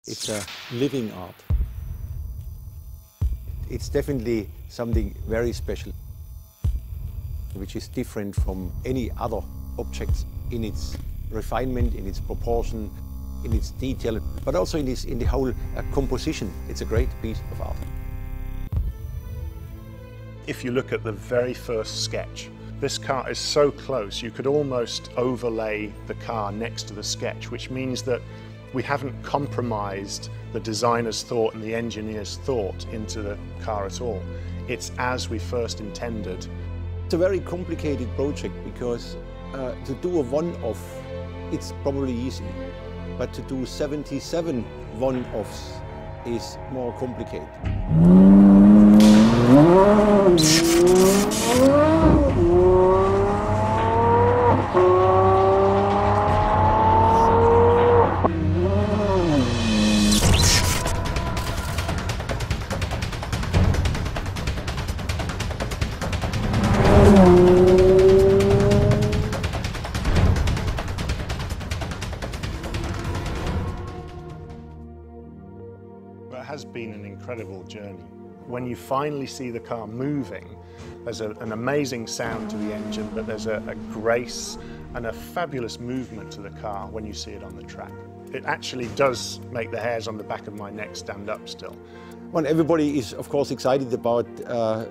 It's a living art. It's definitely something very special, which is different from any other objects in its refinement, in its proportion, in its detail, but also in the whole composition. It's a great piece of art. If you look at the very first sketch, this car is so close you could almost overlay the car next to the sketch, which means that we haven't compromised the designer's thought and the engineer's thought into the car at all. It's as we first intended. It's a very complicated project because to do a one-off, it's probably easy, but to do 77 one-offs is more complicated. It has been an incredible journey. When you finally see the car moving, there's an amazing sound to the engine, but there's a grace and a fabulous movement to the car when you see it on the track. It actually does make the hairs on the back of my neck stand up still. Well, everybody is, of course, excited about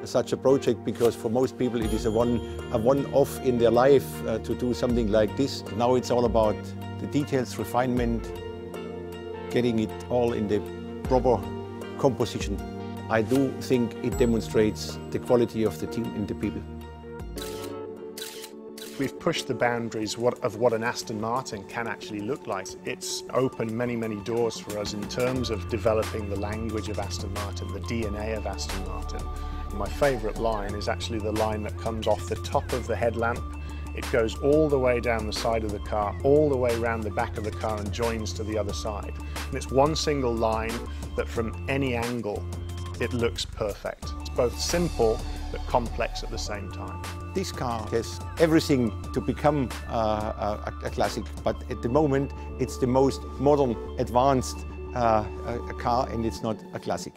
such a project because for most people it is a one-off in their life to do something like this. Now it's all about the details, refinement, getting it all in the proper composition. I do think it demonstrates the quality of the team and the people. We've pushed the boundaries of what an Aston Martin can actually look like. It's opened many, many doors for us in terms of developing the language of Aston Martin, the DNA of Aston Martin. My favourite line is actually the line that comes off the top of the headlamp. It goes all the way down the side of the car, all the way around the back of the car and joins to the other side. And it's one single line that from any angle, it looks perfect. It's both simple but complex at the same time. This car has everything to become a classic, but at the moment it's the most modern, advanced car, and it's not a classic.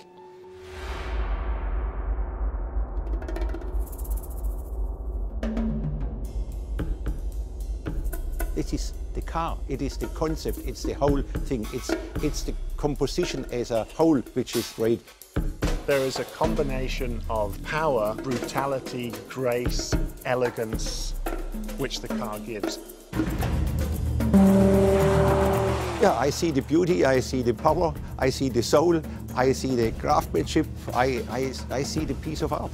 This is the car, it is the concept, it's the whole thing, it's the composition as a whole which is great. There is a combination of power, brutality, grace, elegance, which the car gives. Yeah, I see the beauty, I see the power, I see the soul, I see the craftsmanship, I see the piece of art.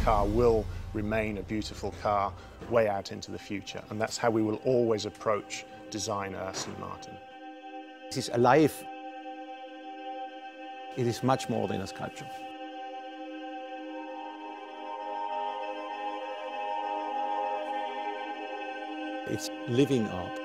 Car will remain a beautiful car way out into the future, and that's how we will always approach design at Aston Martin. This is alive. It is much more than a sculpture. It's living art.